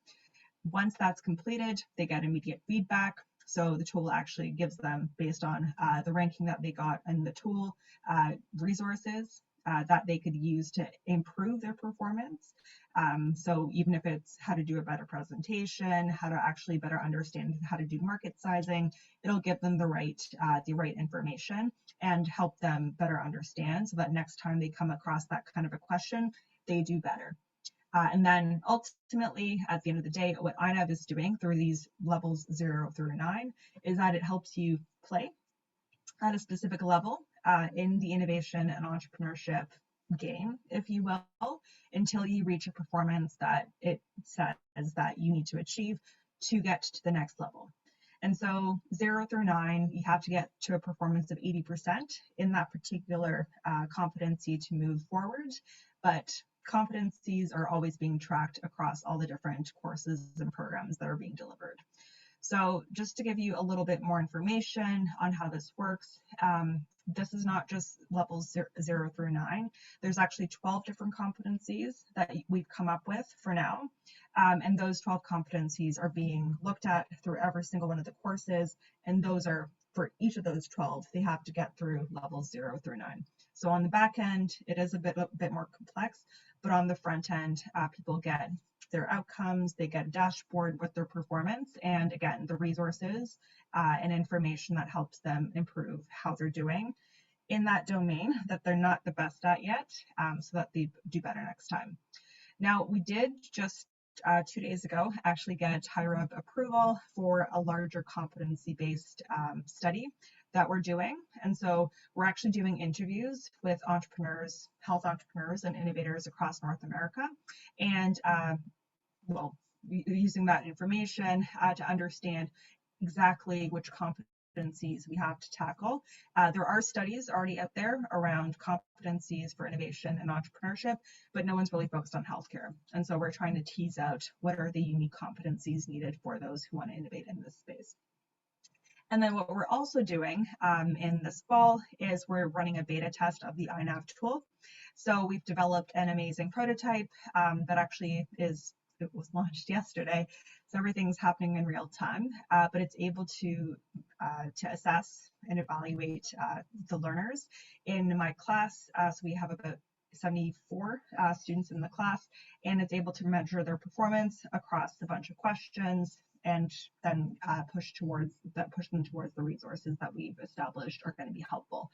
Once that's completed, they get immediate feedback. So the tool actually gives them, based on the ranking that they got in the tool, resources that they could use to improve their performance. So even if it's how to do a better presentation, how to actually better understand how to do market sizing, it'll give them the right information and help them better understand so that next time they come across that kind of a question, they do better. And then ultimately, at the end of the day, what Inev is doing through these levels 0 through 9 is that it helps you play at a specific level in the innovation and entrepreneurship game, if you will, until you reach a performance that it says that you need to achieve to get to the next level. And so 0 through 9, you have to get to a performance of 80% in that particular competency to move forward. But competencies are always being tracked across all the different courses and programs that are being delivered. So just to give you a little bit more information on how this works, this is not just levels 0 through 9. There's actually 12 different competencies that we've come up with for now. And those 12 competencies are being looked at through every single one of the courses. And those are, for each of those 12, they have to get through levels 0 through 9. So on the back end, it is a bit more complex, but on the front end, people get their outcomes, they get a dashboard with their performance, and again, the resources and information that helps them improve how they're doing in that domain that they're not the best at yet, so that they do better next time. Now, we did just 2 days ago actually get higher up approval for a larger competency-based study that we're doing. And so we're actually doing interviews with entrepreneurs, health entrepreneurs and innovators across North America. And well, using that information to understand exactly which competencies we have to tackle. There are studies already out there around competencies for innovation and entrepreneurship, but no one's really focused on healthcare. And so we're trying to tease out what are the unique competencies needed for those who want to innovate in this space. And then what we're also doing in this fall is we're running a beta test of the iNav tool. So we've developed an amazing prototype that actually is it was launched yesterday, so everything's happening in real time. But it's able to assess and evaluate the learners in my class. So we have about 74 students in the class, and it's able to measure their performance across a bunch of questions, and then push them towards the resources that we've established are going to be helpful.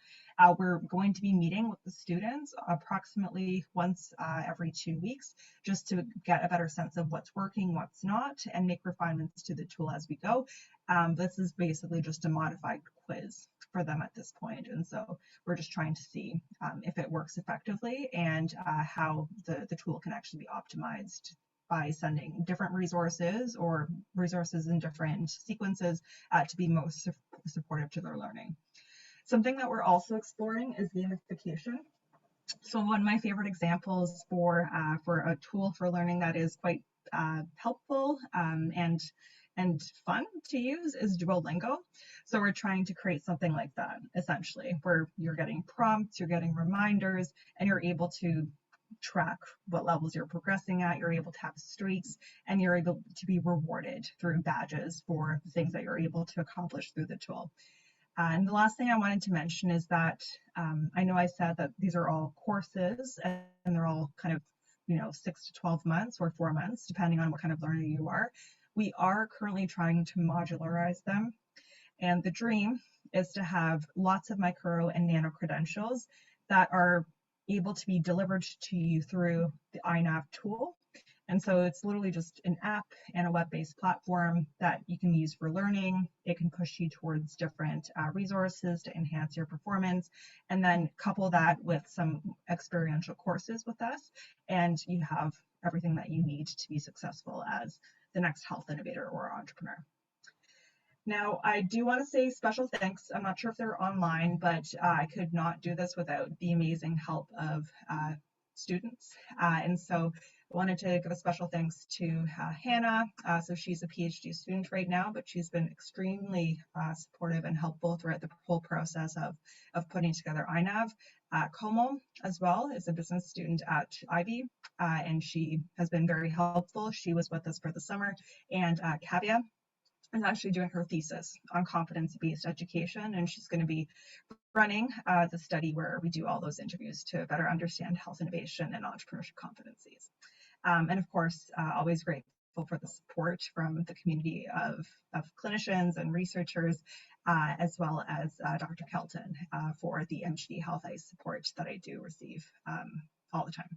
We're going to be meeting with the students approximately once every 2 weeks, just to get a better sense of what's working, what's not, and make refinements to the tool as we go. This is basically just a modified quiz for them at this point, and so we're just trying to see if it works effectively, and how the tool can actually be optimized by sending different resources or resources in different sequences to be most supportive to their learning. Something that we're also exploring is gamification. So one of my favorite examples for a tool for learning that is quite helpful and fun to use is Duolingo. So we're trying to create something like that, essentially, where you're getting prompts, you're getting reminders, and you're able to track what levels you're progressing at. You're able to have streaks, and you're able to be rewarded through badges for things that you're able to accomplish through the tool. And the last thing I wanted to mention is that I know I said that these are all courses, and they're all kind of 6 to 12 months or 4 months, depending on what kind of learner you are. We are currently trying to modularize them, and the dream is to have lots of micro and nano credentials that are able to be delivered to you through the iNav tool. And so it's literally just an app and a web-based platform that you can use for learning. It can push you towards different resources to enhance your performance, and then couple that with some experiential courses with us, and you have everything that you need to be successful as the next health innovator or entrepreneur. Now, I do want to say special thanks. I'm not sure if they're online, but I could not do this without the amazing help of students. And so I wanted to give a special thanks to Hannah. So she's a PhD student right now, but she's been extremely supportive and helpful throughout the whole process of putting together iNav. Como as well is a business student at Ivy, and she has been very helpful. She was with us for the summer. And Kavya is actually doing her thesis on competency-based education, and she's going to be running the study where we do all those interviews to better understand health innovation and entrepreneurship competencies. And of course, always grateful for the support from the community of clinicians and researchers, as well as Dr. Kelton for the MGD Health ICE support that I do receive all the time.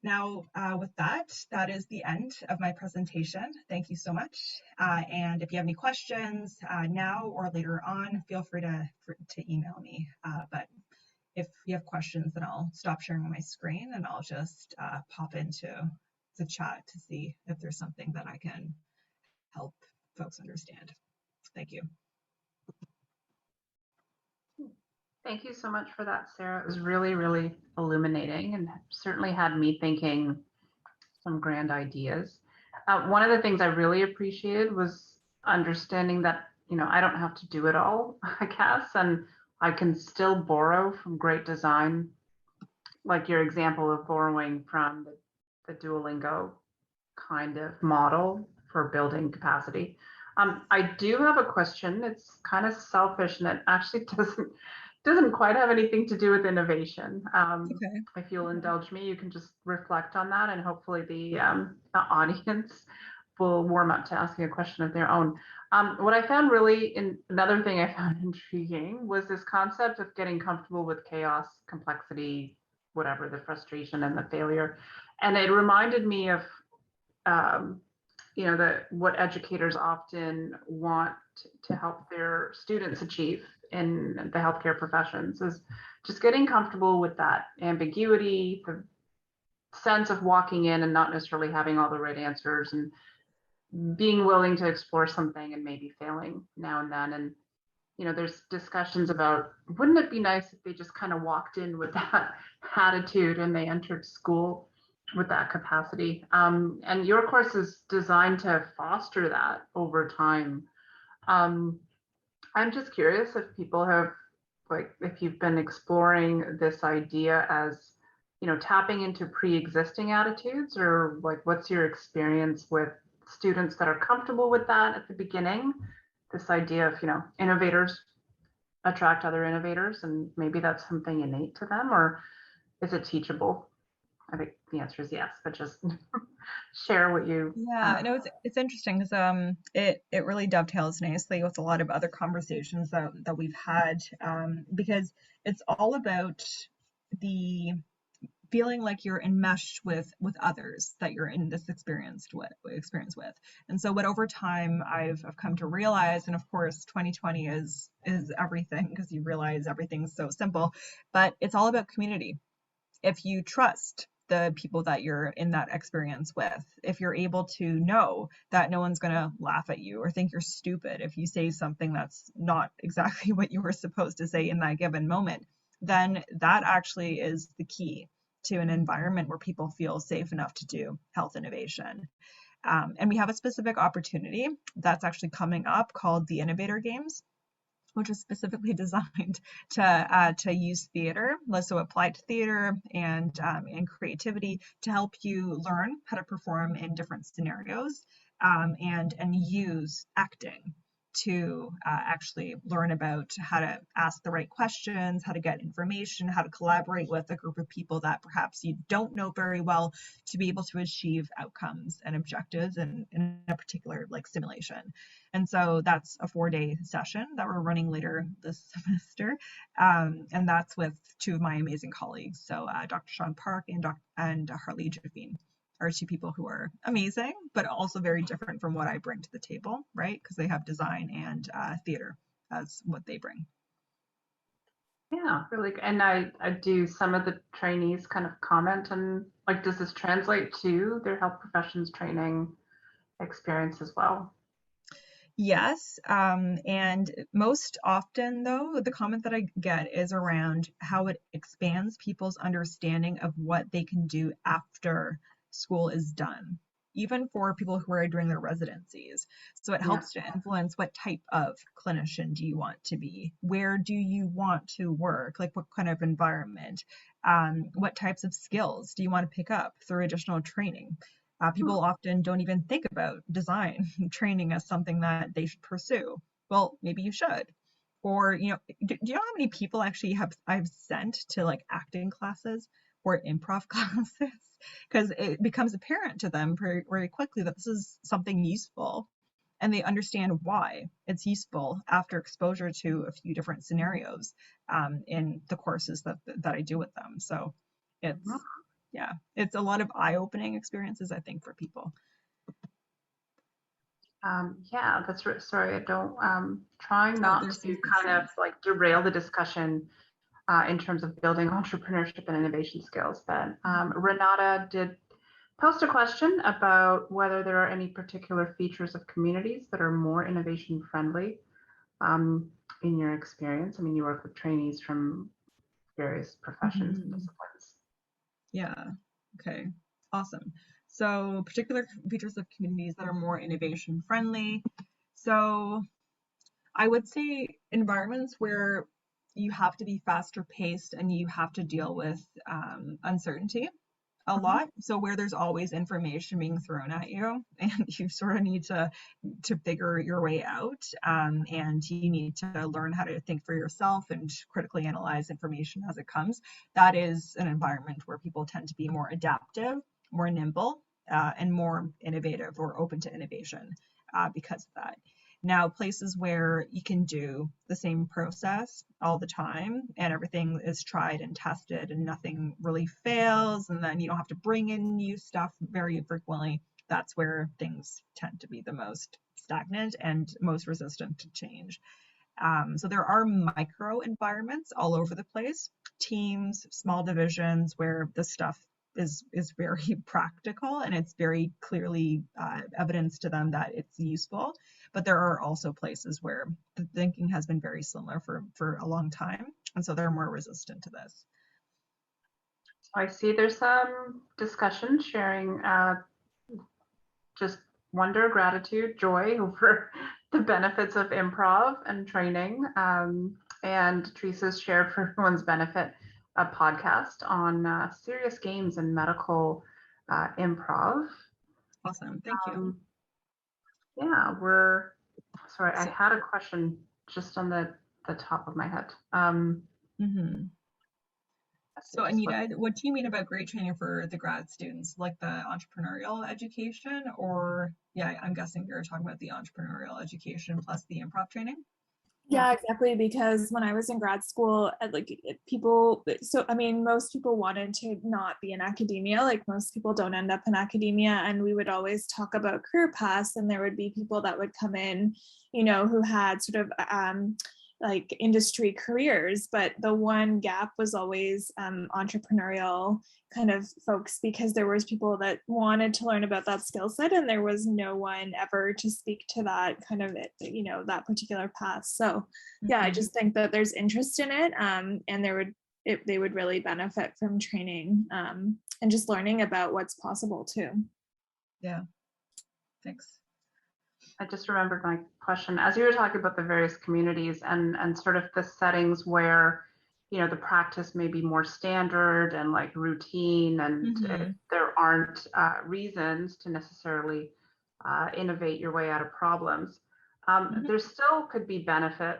Now, with that is the end of my presentation. Thank you so much. And if you have any questions now or later on, feel free to email me. But if you have questions, then I'll stop sharing my screen and I'll just pop into the chat to see if there's something that I can help folks understand. Thank you. Thank you so much for that, Sarah. It was really, really illuminating and certainly had me thinking some grand ideas. One of the things I really appreciated was understanding that, I don't have to do it all, I guess, and I can still borrow from great design, like your example of borrowing from the Duolingo kind of model for building capacity. I do have a question. It's kind of selfish, and it actually doesn't quite have anything to do with innovation. Okay. If you'll indulge me, you can just reflect on that, and hopefully the audience will warm up to asking a question of their own. What I found another thing I found intriguing was this concept of getting comfortable with chaos, complexity, whatever, the frustration and the failure. And it reminded me of what educators often want to help their students achieve in the healthcare professions is just getting comfortable with that ambiguity, the sense of walking in and not necessarily having all the right answers, and being willing to explore something and maybe failing now and then. And there's discussions about, wouldn't it be nice if they just kind of walked in with that attitude and they entered school with that capacity? And your course is designed to foster that over time. I'm just curious if people have, if you've been exploring this idea as tapping into pre-existing attitudes, or like what's your experience with students that are comfortable with that at the beginning? This idea of, innovators attract other innovators, and maybe that's something innate to them, or is it teachable? I think the answer is yes, but just share what you. Yeah, no, it's interesting because it really dovetails nicely with a lot of other conversations that we've had, because it's all about the feeling like you're enmeshed with others that you're in this experience with. And so what over time I've come to realize, and of course 2020 is everything, because you realize everything's so simple, but it's all about community. If you trust the people that you're in that experience with, if you're able to know that no one's going to laugh at you or think you're stupid if you say something that's not exactly what you were supposed to say in that given moment, then that actually is the key to an environment where people feel safe enough to do health innovation. And we have a specific opportunity that's actually coming up called the Innovator Games, which is specifically designed to use theater, so applied theater and creativity to help you learn how to perform in different scenarios, and use acting to actually learn about how to ask the right questions, how to get information, how to collaborate with a group of people that perhaps you don't know very well, to be able to achieve outcomes and objectives in a particular simulation. And so that's a 4-day session that we're running later this semester. And that's with two of my amazing colleagues. So Dr. Sean Park and Harley Javine are two people who are amazing, but also very different from what I bring to the table, right? Because they have design and theater as what they bring. Yeah, really good. And I do some of the trainees kind of comment on, does this translate to their health professions training experience as well? Yes, and most often though, the comment that I get is around how it expands people's understanding of what they can do after school is done, even for people who are doing their residencies. So it helps to influence what type of clinician do you want to be? Where do you want to work? Like what kind of environment? What types of skills do you want to pick up through additional training? People often don't even think about design training as something that they should pursue. Well, maybe you should. Or, do you know how many people actually I've sent to acting classes or improv classes? Because it becomes apparent to them very, very quickly that this is something useful, and they understand why it's useful after exposure to a few different scenarios in the courses that I do with them. So it's a lot of eye-opening experiences, I think, for people. Yeah, that's right. Sorry, I don't trying not to kind of derail the discussion in terms of building entrepreneurship and innovation skills. But Renata did post a question about whether there are any particular features of communities that are more innovation friendly in your experience. I mean, you work with trainees from various professions and disciplines. Yeah. Okay. Awesome. So particular features of communities that are more innovation friendly. So I would say environments where you have to be faster paced and you have to deal with uncertainty a lot. So where there's always information being thrown at you and you sort of need to figure your way out, and you need to learn how to think for yourself and critically analyze information as it comes. That is an environment where people tend to be more adaptive, more nimble, and more innovative or open to innovation because of that. Now, places where you can do the same process all the time and everything is tried and tested and nothing really fails, and then you don't have to bring in new stuff very frequently, that's where things tend to be the most stagnant and most resistant to change. So there are micro environments all over the place, teams, small divisions, where the stuff is very practical and it's very clearly evidence to them that it's useful. But there are also places where the thinking has been very similar for a long time, and so they're more resistant to this. I see there's some discussion sharing just wonder, gratitude, joy over the benefits of improv and training. And Teresa's shared for everyone's benefit a podcast on serious games and medical improv. Awesome. Thank you. Yeah, sorry, I had a question just on the top of my head. So Anita, what do you mean about great training for the grad students, like the entrepreneurial education? Or yeah, I'm guessing you're talking about the entrepreneurial education plus the improv training? Yeah, exactly. Because when I was in grad school, most people wanted to not be in academia. Like most people don't end up in academia. And we would always talk about career paths, and there would be people that would come in, who had sort of like industry careers, but the one gap was always entrepreneurial kind of folks, because there was people that wanted to learn about that skill set, and there was no one ever to speak to that kind of that particular path. So yeah, I just think that there's interest in it, and they would really benefit from training and just learning about what's possible too. Yeah, thanks. I just remembered my question. As you were talking about the various communities and sort of the settings where, the practice may be more standard and like routine, and if there aren't reasons to necessarily innovate your way out of problems, there still could be benefit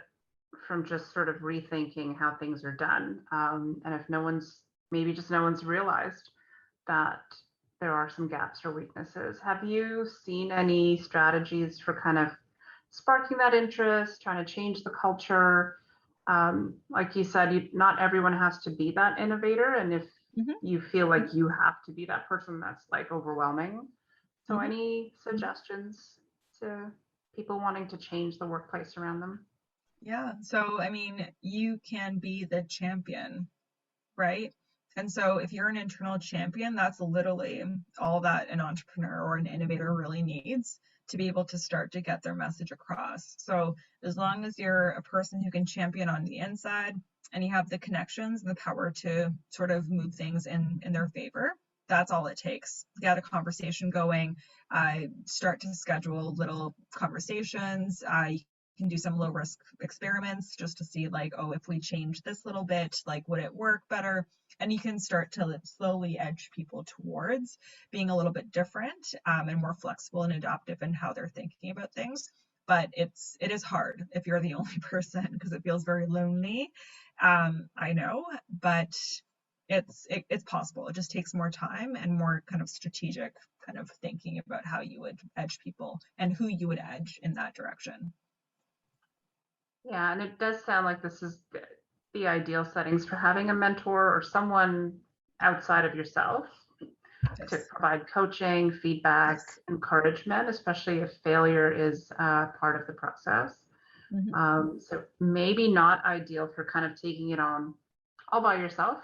from just sort of rethinking how things are done. And if no one's realized that there are some gaps or weaknesses. Have you seen any strategies for kind of sparking that interest, trying to change the culture? Like you said, not everyone has to be that innovator. And if you feel like you have to be that person, that's like overwhelming. So any suggestions to people wanting to change the workplace around them? Yeah, so I mean, you can be the champion, right? And so if you're an internal champion, that's literally all that an entrepreneur or an innovator really needs to be able to start to get their message across. So as long as you're a person who can champion on the inside and you have the connections and the power to sort of move things in their favor, that's all it takes. Get a conversation going, start to schedule little conversations. You can do some low risk experiments just to see like, oh, if we change this little bit, like would it work better? And you can start to slowly edge people towards being a little bit different and more flexible and adaptive in how they're thinking about things. But it is hard if you're the only person, because it feels very lonely. I know, but it's possible. It just takes more time and more kind of strategic kind of thinking about how you would edge people and who you would edge in that direction. Yeah, and it does sound like this is the ideal settings for having a mentor or someone outside of yourself to provide coaching, feedback, encouragement, especially if failure is part of the process. So maybe not ideal for kind of taking it on all by yourself.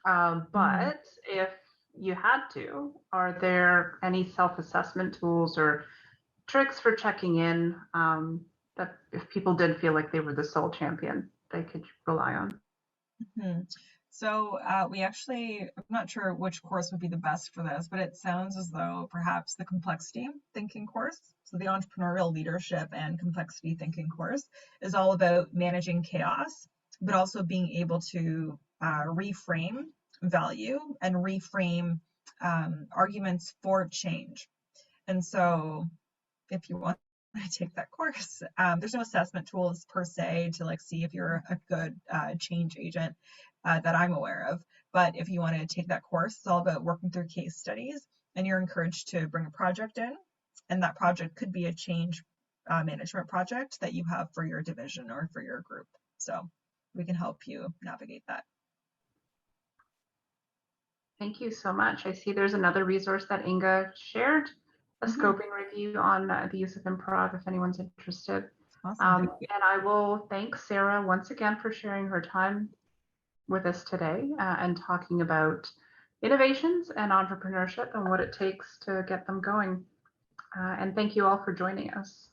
But if you had to, are there any self-assessment tools or tricks for checking in that if people did feel like they were the sole champion, they could rely on? So we actually, I'm not sure which course would be the best for this, but it sounds as though perhaps the complexity thinking course, so the entrepreneurial leadership and complexity thinking course, is all about managing chaos, but also being able to reframe value and reframe arguments for change. And so if you want to take that course, there's no assessment tools per se to like see if you're a good change agent that I'm aware of. But if you want to take that course, it's all about working through case studies, and you're encouraged to bring a project in, and that project could be a change management project that you have for your division or for your group. So we can help you navigate that. Thank you so much. I see there's another resource that Inga shared, a scoping review on the use of improv, if anyone's interested. Awesome. And I will thank Sarrah once again for sharing her time with us today and talking about innovations and entrepreneurship and what it takes to get them going. And thank you all for joining us.